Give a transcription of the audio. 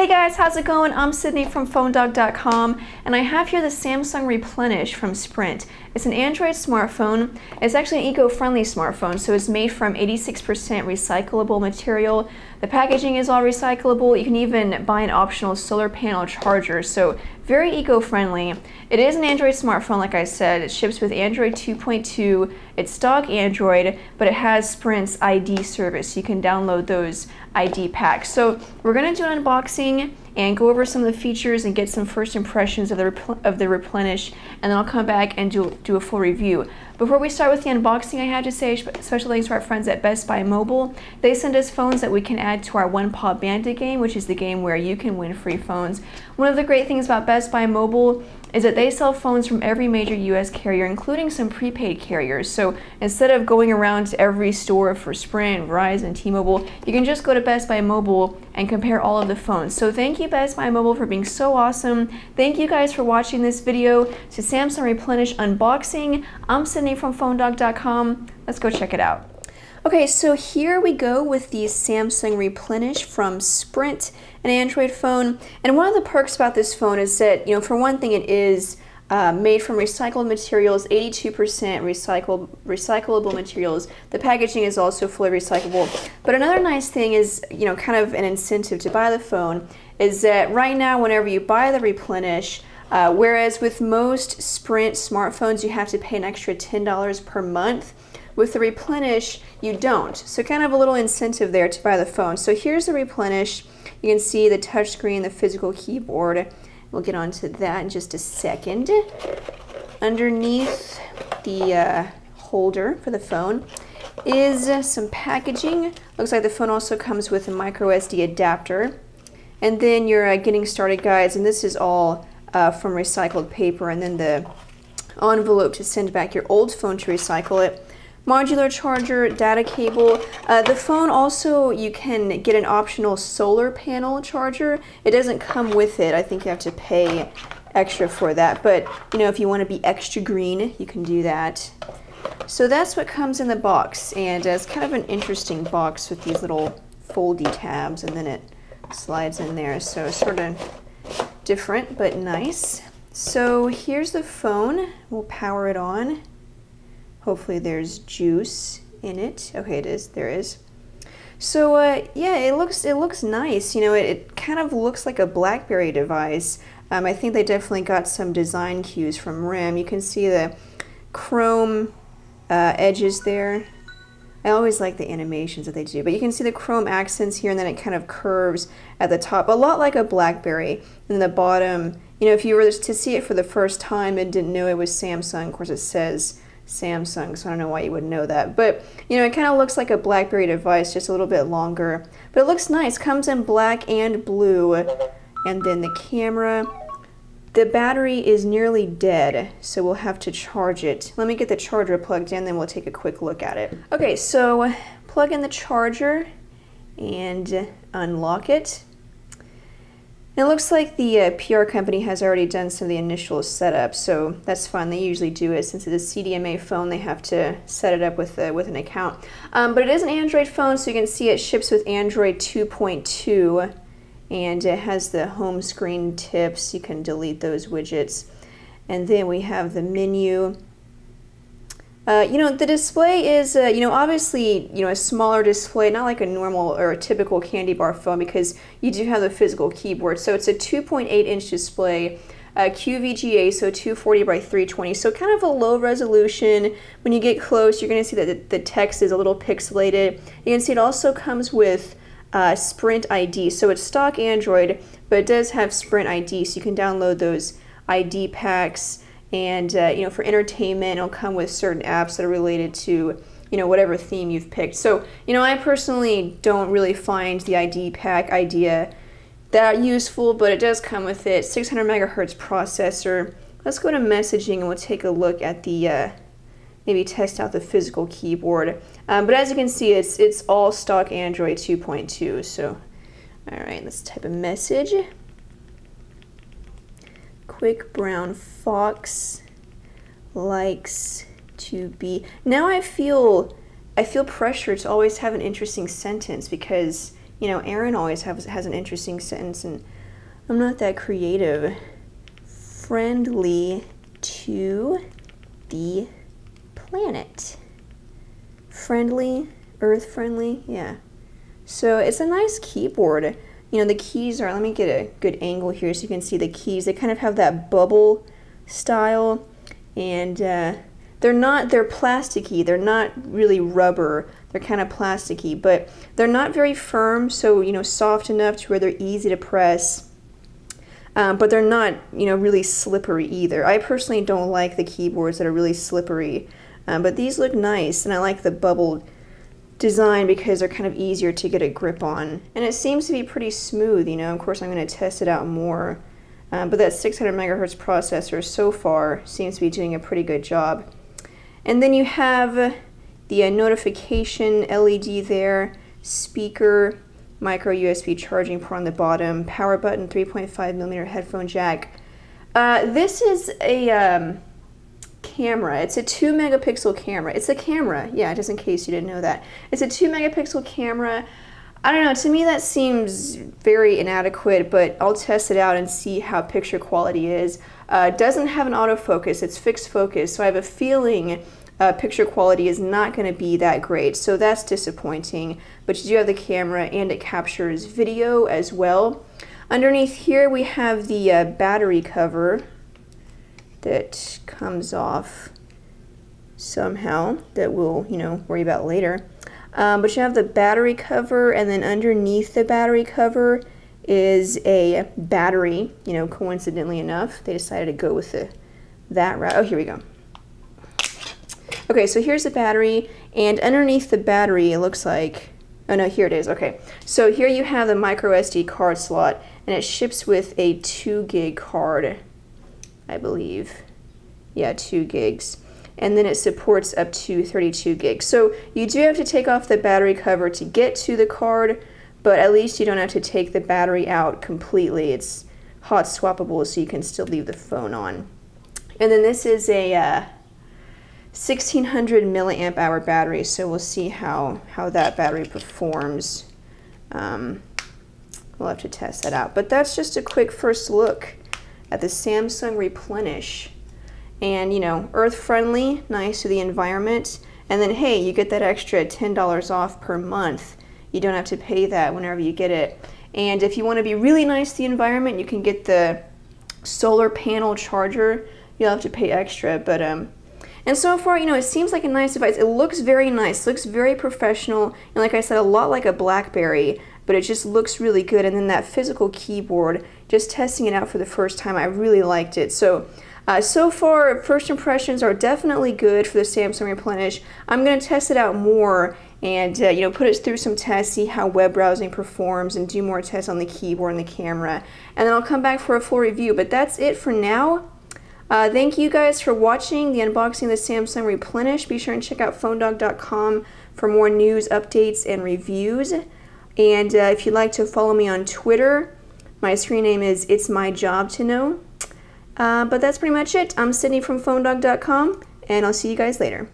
Hey guys, how's it going? I'm Sydney from PhoneDog.com, and I have here the Samsung Replenish from Sprint. It's an Android smartphone. It's actually an eco-friendly smartphone, so it's made from 86% recyclable material. The packaging is all recyclable. You can even buy an optional solar panel charger, so very eco-friendly. It is an Android smartphone, like I said. It ships with Android 2.2. It's stock Android, but it has Sprint's ID service. You can download those ID packs. So we're going to do an unboxing and go over some of the features and get some first impressions of the Replenish, and then I'll come back and do a full review. Before we start with the unboxing, I have to say special thanks to our friends at Best Buy Mobile. They send us phones that we can add to our One Paw Bandit game, which is the game where you can win free phones. One of the great things about Best Buy Mobile is that they sell phones from every major US carrier, including some prepaid carriers. So instead of going around to every store for Sprint, Verizon, T-Mobile, you can just go to Best Buy Mobile and compare all of the phones. So thank you Best Buy Mobile for being so awesome. Thank you guys for watching this video. To Samsung Replenish unboxing. I'm Sydney from PhoneDog.com. Let's go check it out. Okay, so here we go with the Samsung Replenish from Sprint, an Android phone. And one of the perks about this phone is that, for one thing, it is made from recycled materials, 82% recyclable materials. The packaging is also fully recyclable. But another nice thing is, kind of an incentive to buy the phone, is that right now, whenever you buy the Replenish, whereas with most Sprint smartphones, you have to pay an extra $10 per month, with the Replenish, you don't. So kind of a little incentive there to buy the phone. So here's the Replenish. You can see the touchscreen, the physical keyboard. We'll get onto that in just a second. Underneath the holder for the phone is some packaging. Looks like the phone also comes with a micro SD adapter. And then your getting started guides, and this is all from recycled paper, and then the envelope to send back your old phone to recycle it. Modular charger, data cable. The phone also, you can get an optional solar panel charger. It doesn't come with it. I think you have to pay extra for that. But, if you want to be extra green, you can do that. So that's what comes in the box. And it's kind of an interesting box with these little foldy tabs, and then it slides in there. So sort of different, but nice. So here's the phone. We'll power it on. Hopefully there's juice in it. Okay, it is. There is. So yeah, it looks nice. It kind of looks like a BlackBerry device. I think they definitely got some design cues from RIM. You can see the chrome edges there. I always like the animations that they do, but you can see the chrome accents here, and then it kind of curves at the top, a lot like a BlackBerry. And the bottom, if you were to see it for the first time and didn't know it was Samsung, of course it says Samsung, so I don't know why you wouldn't know that. But, it kind of looks like a BlackBerry device, just a little bit longer. But it looks nice. Comes in black and blue. And then the camera. The battery is nearly dead, so we'll have to charge it. Let me get the charger plugged in, then we'll take a quick look at it. Okay, so plug in the charger and unlock it. It looks like the PR company has already done some of the initial setup, so that's fine. They usually do it. Since it's a CDMA phone, they have to set it up with an account. But it is an Android phone, so you can see it ships with Android 2.2, and it has the home screen tips. You can delete those widgets. And then we have the menu. The display is, obviously, a smaller display, not like a normal or a typical candy bar phone, because you do have the physical keyboard. So it's a 2.8-inch display, QVGA, so 240 by 320, so kind of a low resolution. When you get close, you're going to see that the text is a little pixelated. You can see it also comes with Sprint ID, so it's stock Android, but it does have Sprint ID, so you can download those ID packs. And, for entertainment, it'll come with certain apps that are related to, whatever theme you've picked. So, I personally don't really find the ID pack idea that useful, but it does come with it. 600 megahertz processor. Let's go to messaging and we'll take a look at the, maybe test out the physical keyboard. But as you can see, it's all stock Android 2.2. So, all right, let's type a message. Quick brown fox likes to be. Now I feel pressure to always have an interesting sentence, because You know, Aaron always has an interesting sentence, and I'm not that creative. Friendly to the planet. Friendly, earth friendly, yeah. So it's a nice keyboard. You know, the keys are, let me get a good angle here so you can see the keys. They kind of have that bubble style, and they're plasticky. They're not really rubber. They're kind of plasticky, but they're not very firm, so, you know, soft enough to where they're easy to press. But they're not, you know, really slippery either. I personally don't like the keyboards that are really slippery, but these look nice, and I like the bubble design because they're kind of easier to get a grip on. And it seems to be pretty smooth, you know. Of course, I'm going to test it out more. But that 600 megahertz processor so far seems to be doing a pretty good job. And then you have the notification LED there, speaker, micro USB charging port on the bottom, power button, 3.5mm headphone jack. This is a camera. It's a 2 megapixel camera. It's a camera, yeah, just in case you didn't know that. It's a 2 megapixel camera. I don't know, to me that seems very inadequate, but I'll test it out and see how picture quality is. It doesn't have an autofocus, it's fixed focus, so I have a feeling picture quality is not going to be that great, so that's disappointing. But you do have the camera, and it captures video as well. Underneath here we have the battery cover that comes off somehow that we'll, you know, worry about later. But you have the battery cover, and then underneath the battery cover is a battery. You know, coincidentally enough, they decided to go with that route. Oh, here we go. Okay, so here's the battery, and underneath the battery it looks like, oh no, here it is, okay. So here you have the micro SD card slot, and it ships with a 2 gig card, I believe. Yeah, 2 gigs. And then it supports up to 32 gigs. So you do have to take off the battery cover to get to the card, but at least you don't have to take the battery out completely. It's hot swappable, so you can still leave the phone on. And then this is a 1600 milliamp hour battery, so we'll see how that battery performs. We'll have to test that out. But that's just a quick first look at the Samsung Replenish. And, you know, earth-friendly, nice to the environment. And then, hey, you get that extra $10 off per month. You don't have to pay that whenever you get it. And if you want to be really nice to the environment, you can get the solar panel charger. You'll have to pay extra, but and so far, you know, it seems like a nice device. It looks very nice, looks very professional, and like I said, a lot like a BlackBerry, but it just looks really good. And then that physical keyboard, just testing it out for the first time, I really liked it. So so far, first impressions are definitely good for the Samsung Replenish. I'm going to test it out more and you know, put it through some tests, see how web browsing performs, and do more tests on the keyboard and the camera. And then I'll come back for a full review. But that's it for now. Thank you guys for watching the unboxing of the Samsung Replenish. Be sure and check out phonedog.com for more news, updates, and reviews. And if you'd like to follow me on Twitter, my screen name is It's My Job to Know. But that's pretty much it. I'm Sydney from phonedog.com, and I'll see you guys later.